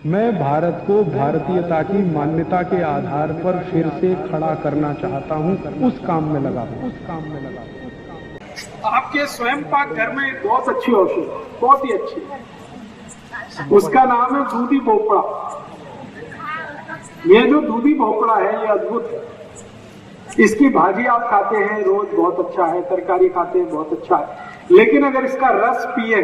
मैं भारत को भारतीयता की मान्यता के आधार पर फिर से खड़ा करना चाहता हूं, उस काम में लगा हूं। आपके स्वयं पाक घर में एक बहुत अच्छी औषधि, बहुत ही अच्छी, उसका नाम है दूधी भोपड़ा। ये जो दूधी भोपड़ा है ये अद्भुत है। इसकी भाजी आप खाते हैं रोज, बहुत अच्छा है, तरकारी खाते हैं, बहुत अच्छा है, लेकिन अगर इसका रस पिए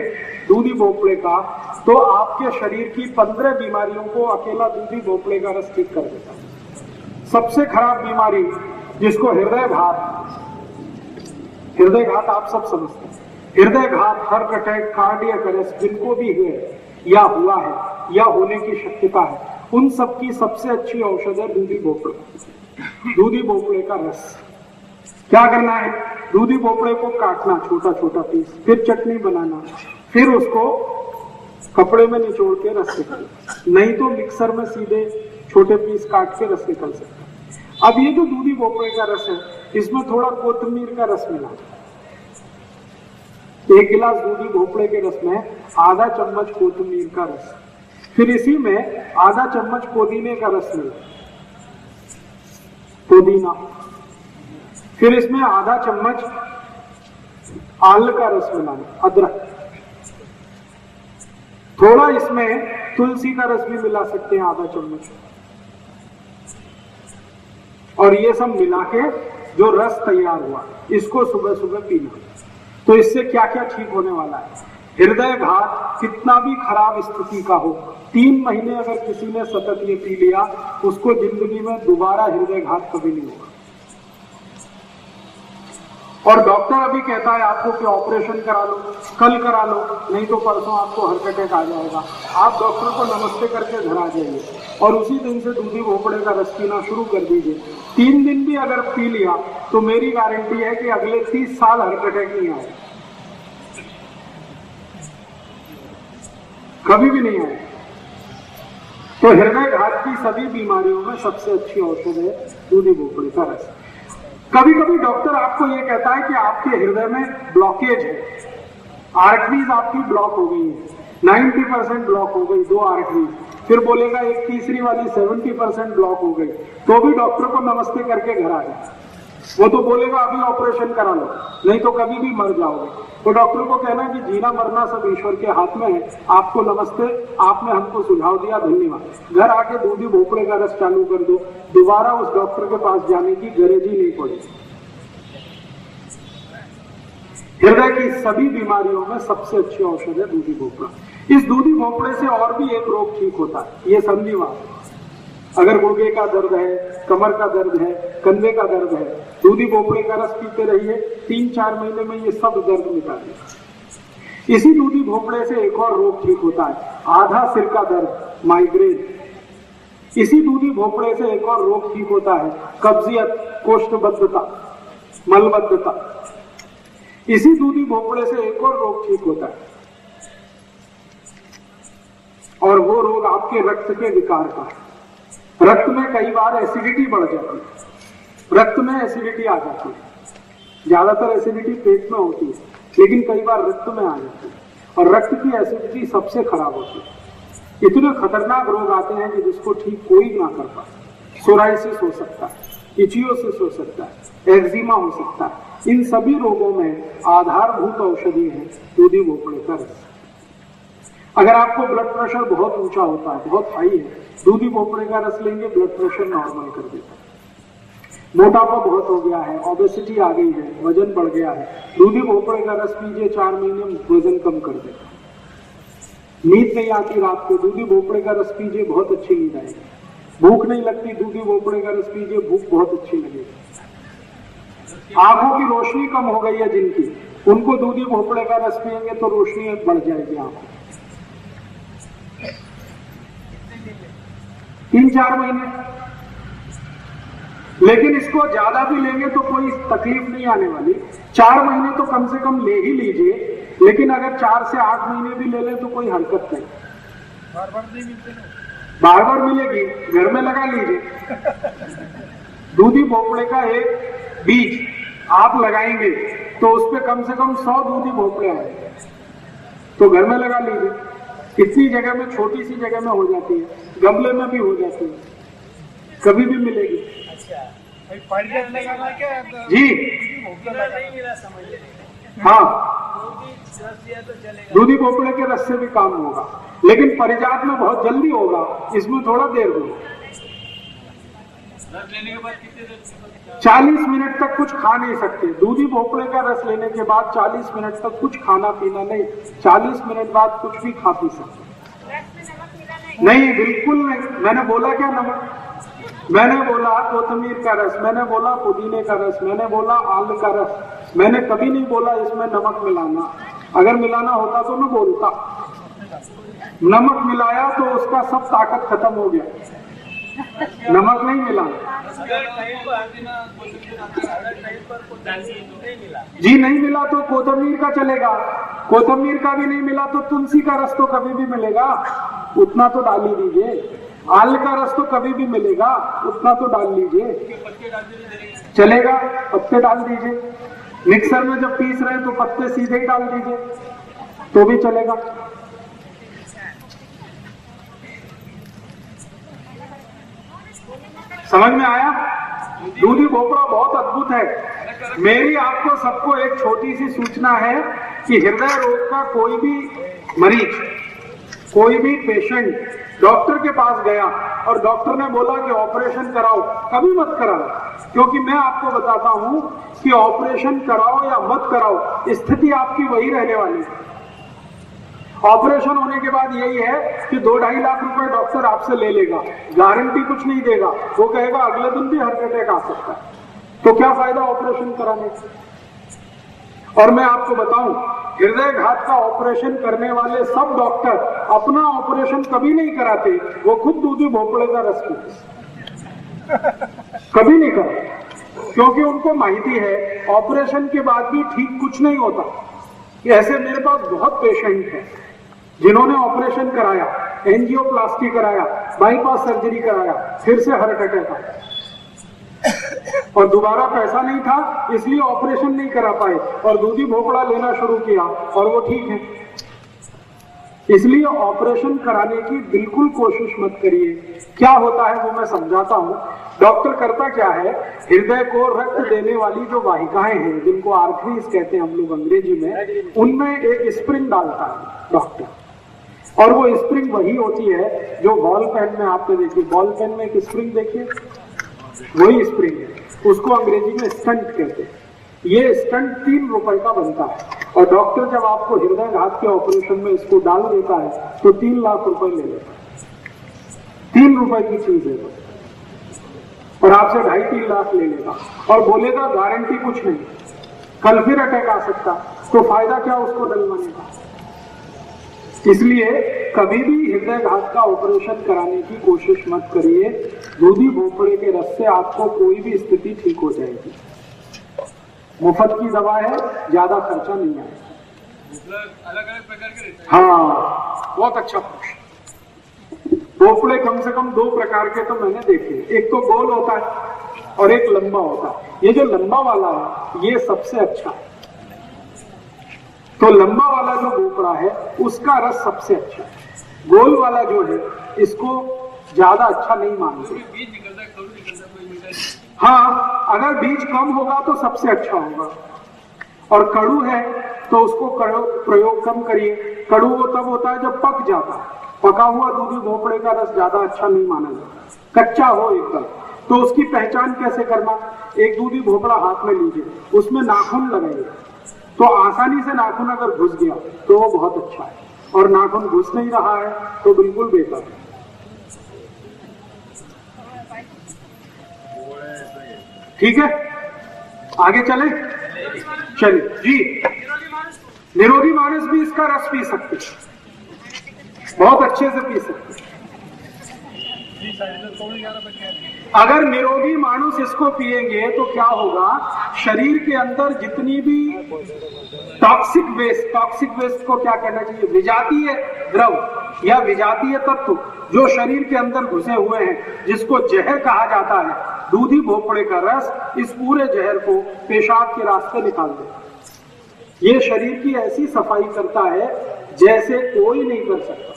दूधी भोपड़े का तो आपके शरीर की 15 बीमारियों को अकेला दूधी भोपड़े का रस ठीक कर देता है। सबसे खराब बीमारी जिसको हृदय घात आप सब समझते हैं, हृदय घात, हार्ट अटैक, कार्डियक अरेस्ट जिनको भी हुए या हुआ है या होने की शक्यता है, उन सब की सबसे अच्छी औषध है दूधी भोपड़ा। दूधी भोपड़े का रस। क्या करना है? दूधी भोपड़े को काटना छोटा छोटा पीस, फिर चटनी बनाना, फिर उसको कपड़े में निचोड़ के रस निकालना, नहीं तो मिक्सर में सीधे छोटे पीस काट के रस निकल सकता है। अब ये जो दूधी भोपड़े का रस है, इसमें थोड़ा कोथिंबीर का रस मिला। 1 गिलास दूधी भोपड़े के रस में आधा चम्मच कोथिंबीर का रस, फिर इसी में आधा चम्मच पुदीने का रस मिला, पुदीना, फिर इसमें आधा चम्मच आल का रस मिलाना, अदरक, थोड़ा इसमें तुलसी का रस भी मिला सकते हैं, आधा चम्मच, और ये सब मिला के जो रस तैयार हुआ इसको सुबह सुबह पीना। तो इससे क्या क्या ठीक होने वाला है? हृदय घात कितना भी खराब स्थिति का हो, 3 महीने अगर किसी ने सतत ये पी लिया, उसको जिंदगी में दोबारा हृदय घात कभी नहीं होगा। और डॉक्टर अभी कहता है आपको कि ऑपरेशन करा लो, कल करा लो, नहीं तो परसों आपको हार्ट अटैक आ जाएगा, आप डॉक्टर को नमस्ते करके घर आ जाइए और उसी दिन से दूधी भोपड़े का रस पीना शुरू कर दीजिए। 3 दिन भी अगर पी लिया तो मेरी गारंटी है कि अगले 30 साल हार्ट अटैक नहीं आएगा, कभी भी नहीं आएगा। तो हृदय घात की सभी बीमारियों में सबसे अच्छी औषध है दूधी भोपड़े का रस। कभी कभी डॉक्टर आपको यह कहता है कि आपके हृदय में ब्लॉकेज है, आर्टरीज आपकी ब्लॉक हो गई है, 90% ब्लॉक हो गई, 2 आर्टरीज, फिर बोलेगा एक तीसरी वाली 70% ब्लॉक हो गई, तो भी डॉक्टर को नमस्ते करके घर आ जाए। वो तो बोलेगा अभी ऑपरेशन करा लो, नहीं तो कभी भी मर जाओगे। तो डॉक्टर को कहना कि जीना मरना सब ईश्वर के हाथ में है, आपको नमस्ते, आपने हमको सुझाव दिया, धन्यवाद। घर आके दूधी भोपड़े का रस चालू कर दो, दोबारा उस डॉक्टर के पास जाने की गरज ही नहीं पड़ेगी। हृदय की सभी बीमारियों में सबसे अच्छी औषध है दूधी भोपड़ा। इस दूधी भोपड़े से और भी एक रोग ठीक होता है, ये संधिवात। अगर गुर्गे का दर्द है, कमर का दर्द है, कंधे का दर्द है, दूधी भोपड़े का रस पीते रहिए, 3-4 महीने में ये सब दर्द मिटा देगा। इसी दूधी भोपड़े से एक और रोग ठीक होता है, आधा सिर का दर्द, माइग्रेन। इसी दूधी भोपड़े से एक और रोग ठीक होता है, कब्जियत, कोष्ठबद्धता, मलबद्धता। इसी दूधी भोपड़े से एक और रोग ठीक होता है, और वो रोग आपके रक्त के विकार का है। रक्त में कई बार एसिडिटी बढ़ जाती है, रक्त में एसिडिटी आ जाती है, ज्यादातर एसिडिटी पेट में होती है, लेकिन कई बार रक्त में आ जाती है, और रक्त की एसिडिटी सबसे खराब होती है। इतने खतरनाक रोग आते हैं कि जिसको ठीक कोई ना कर पाए। सोराइसिस हो सकता है, इचियोसिस हो सकता है, एक्जिमा हो सकता है। इन सभी रोगों में आधारभूत औषधि है दूधी भोपड़े का रस। अगर आपको ब्लड प्रेशर बहुत ऊंचा होता है, बहुत हाई है, दूधी भोपड़े का रस लेंगे, ब्लड प्रेशर नॉर्मल कर देता है। मोटापा बहुत हो गया है, ओबेसिटी आ गई है, वजन बढ़ गया है, दूधी भोपड़े का रस पीजिए, 4 महीने में वजन कम कर देता है। नींद नहीं आती रात को, दूधी भोपड़े का रस पीजिए, बहुत अच्छी नींद आएगी। भूख नहीं लगती, दूधी भोपड़े का रस पीजिए, भूख बहुत अच्छी लगेगी। आंखों की रोशनी कम हो गई है जिनकी, उनको दूधी भोपड़े का रस पिएंगे तो रोशनी बढ़ जाएगी आंखों। 3-4 महीने, लेकिन इसको ज्यादा भी लेंगे तो कोई तकलीफ नहीं आने वाली। 4 महीने तो कम से कम ले ही लीजिए, लेकिन अगर 4 से 8 महीने भी ले लें तो कोई हरकत नहीं। बार बार नहीं मिलते, बार बार मिलेगी, घर में लगा लीजिए। दूधी भोपड़े का एक बीज आप लगाएंगे तो उस पर कम से कम 100 दूधी भोपड़े आएंगे, तो घर में लगा लीजिए। कितनी जगह में, छोटी सी जगह में हो जाती है, गमले में भी हो जाती है, कभी भी मिलेगी। जी हाँ, दूधी भोपड़े के रस से भी काम होगा, लेकिन परिजात में बहुत जल्दी होगा, इसमें थोड़ा देर होगा। 40 मिनट तक कुछ खा नहीं सकते। दूधी भोपड़े का रस लेने के बाद 40 मिनट तक कुछ खाना पीना नहीं, 40 मिनट बाद कुछ भी खा पी सकते। नहीं, बिल्कुल नहीं। मैंने बोला क्या नमक? मैंने बोला कोतमीर का रस, मैंने बोला पुदीने का रस, मैंने बोला आल का रस। मैंने कभी नहीं बोला इसमें नमक मिलाना। अगर मिलाना होता तो मैं बोलता। नमक मिलाया तो उसका सब ताकत खत्म हो गया। नमक नहीं मिला जी, नहीं मिला तो कोतमीर का चलेगा। कोतमीर का भी नहीं मिला तो तुलसी का रस तो कभी भी मिलेगा, उतना तो डाल ही दीजिए। आल का रस तो कभी भी मिलेगा, उतना तो डाल लीजिए, चलेगा। पत्ते डाल दीजिए, मिक्सर में जब पीस रहे हैं तो पत्ते सीधे ही डाल दीजिए तो भी चलेगा। समझ में आया? दूधी भोपड़ा बहुत अद्भुत है। मेरी आपको सबको एक छोटी सी सूचना है कि हृदय रोग का कोई भी मरीज, कोई भी पेशेंट डॉक्टर के पास गया और डॉक्टर ने बोला कि ऑपरेशन कराओ, कभी मत कराओ, क्योंकि मैं आपको बताता हूं कि ऑपरेशन कराओ या मत कराओ, स्थिति आपकी वही रहने वाली है। ऑपरेशन होने के बाद यही है कि 2-2.5 लाख रुपए डॉक्टर आपसे ले लेगा, गारंटी कुछ नहीं देगा, वो कहेगा अगले दिन भी हार्ट अटैक आ सकता है, तो क्या फायदा ऑपरेशन कराने से। और मैं आपको बताऊं, हृदय घात का ऑपरेशन करने वाले सब डॉक्टर अपना ऑपरेशन कभी नहीं कराते, वो खुद दूधी भोपड़े का रस पीते, कभी नहीं कराते, क्योंकि उनको माहिती है ऑपरेशन के बाद भी ठीक कुछ नहीं होता। ऐसे मेरे पास बहुत पेशेंट हैं जिन्होंने ऑपरेशन कराया, एंजियोप्लास्टी कराया, बाईपास सर्जरी कराया, फिर से हार्ट अटैक आया और दोबारा पैसा नहीं था इसलिए ऑपरेशन नहीं करा पाए और दूधी भोपड़ा लेना शुरू किया और वो ठीक है। इसलिए ऑपरेशन कराने की बिल्कुल कोशिश मत करिए। क्या होता है वो मैं समझाता हूं। डॉक्टर करता क्या है, हृदय को रक्त देने वाली जो वाहिकाएं हैं, जिनको आर्टरीज कहते हैं हम लोग अंग्रेजी में, उनमें एक स्प्रिंग डालता है डॉक्टर, और वो स्प्रिंग वही होती है जो बॉल पेन में आपने देखी, बॉल पेन में एक स्प्रिंग देखिए, वही स्प्रिंग है, उसको अंग्रेजी में स्टंट कहते हैं। ये स्टंट 3 रुपए का बनता है और डॉक्टर जब आपको हृदय घात के ऑपरेशन में इसको डाल देता है तो 3 लाख रुपए ले लेता है। 3 रुपए की चीज है और आपसे 2.5-3 लाख ले लेगा और बोलेगा गारंटी कुछ नहीं, कल फिर अटैक आ सकता, तो फायदा क्या उसको डलवाने का। इसलिए कभी भी हृदय घात का ऑपरेशन कराने की कोशिश मत करिए। दूधी भोपड़े के रस से आपको कोई भी स्थिति ठीक हो जाएगी। मुफ्त की दवा है, ज्यादा खर्चा नहीं आएगा। अलग-अलग प्रकार के, हाँ बहुत अच्छा प्रश्न। भोपड़े कम से कम 2 प्रकार के तो मैंने देखे, एक तो गोल होता है और एक लंबा होता है। ये जो लंबा वाला है ये सबसे अच्छा है, तो लंबा वाला जो भोपड़ा है उसका रस सबसे अच्छा है। गोल वाला जो है इसको ज्यादा अच्छा नहीं मानते। बीज निकलता है, कभी निकलता है, कोई मिलता है। हाँ, अगर बीज कम होगा तो सबसे अच्छा होगा, और कड़ू है तो उसको प्रयोग कम करिए। कड़ू वो तब होता है जब पक जाता है। पका हुआ दूधी भोपड़े का रस ज्यादा अच्छा नहीं माना जाता। कच्चा हो एकदम, तो उसकी पहचान कैसे करना, एक दूधी भोपड़ा हाथ में लीजिए, उसमें नाखून लगाइए, तो आसानी से नाखून अगर घुस गया तो वो बहुत अच्छा है, और नाखून घुस नहीं रहा है तो बिल्कुल बेकार है। ठीक है, आगे चले, चलिए जी। निरोगी मानस भी इसका रस पी सकते, बहुत अच्छे से पी सकते। अगर निरोगी मानुष इसको पिएंगे तो क्या होगा, शरीर के अंदर जितनी भी टॉक्सिक वेस्ट को क्या कहना चाहिए, विजातीय द्रव या विजातीय तत्व जो शरीर के अंदर घुसे हुए हैं, जिसको जहर कहा जाता है, दूधी भोपड़े का रस इस पूरे जहर को पेशाब के रास्ते निकाल देता है। ये शरीर की ऐसी सफाई करता है जैसे कोई नहीं कर सकता।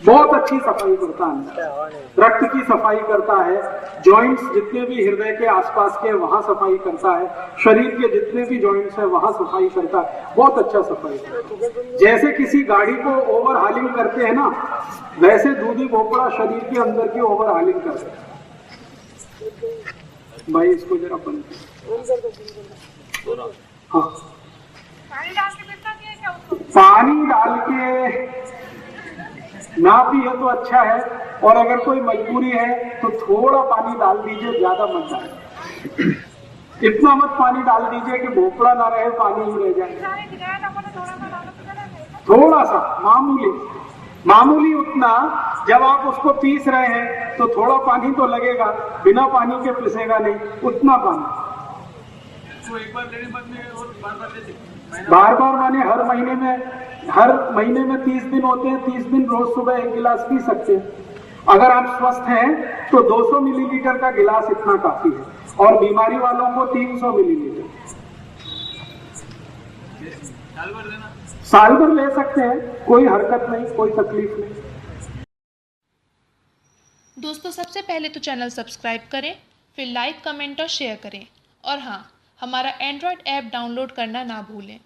बहुत अच्छी सफाई करता है, रक्त की सफाई करता है, जॉइंट्स जितने भी हृदय के आसपास के वहां सफाई करता है, शरीर के जितने भी जॉइंट्स है वहां सफाई करता है, बहुत अच्छा सफाई करता है। जैसे किसी गाड़ी को ओवर हालिंग करते हैं ना, वैसे दूधी भोपड़ा शरीर के अंदर की ओवर हालिंग करते हैं। भाई इसको जरा बंद कर। हाँ, पानी डाल के पीता नहीं है क्या उसको? पानी डाल के ना पिए तो अच्छा है, और अगर कोई मजबूरी है तो थोड़ा पानी डाल दीजिए, ज्यादा मत डालिए। इतना मत पानी डाल दीजिए कि भोपड़ा ना रहे, पानी ही रह जाए। सारे गिराया था मैंने, थोड़ा सा डाला तो चला गया। थोड़ा सा मामूली मामूली उतना। जब आप उसको पीस रहे हैं तो थोड़ा पानी तो लगेगा, बिना पानी के पिसेगा नहीं, उतना पानी। तो एक बार लेने बाद में और बार बार लेते बार बार माने हर महीने में 30 दिन होते हैं, 30 दिन रोज सुबह 1 गिलास पी सकते हैं। अगर आप स्वस्थ हैं तो 200 मिलीलीटर का गिलास इतना काफी है, और बीमारी वालों को 300 मिलीलीटर। साल भर लेना। साल भर ले सकते हैं, कोई हरकत नहीं, कोई तकलीफ नहीं। दोस्तों, सबसे पहले तो चैनल सब्सक्राइब करें, फिर लाइक, कमेंट और शेयर करें, और हाँ, हमारा एंड्रॉयड ऐप डाउनलोड करना ना भूलें।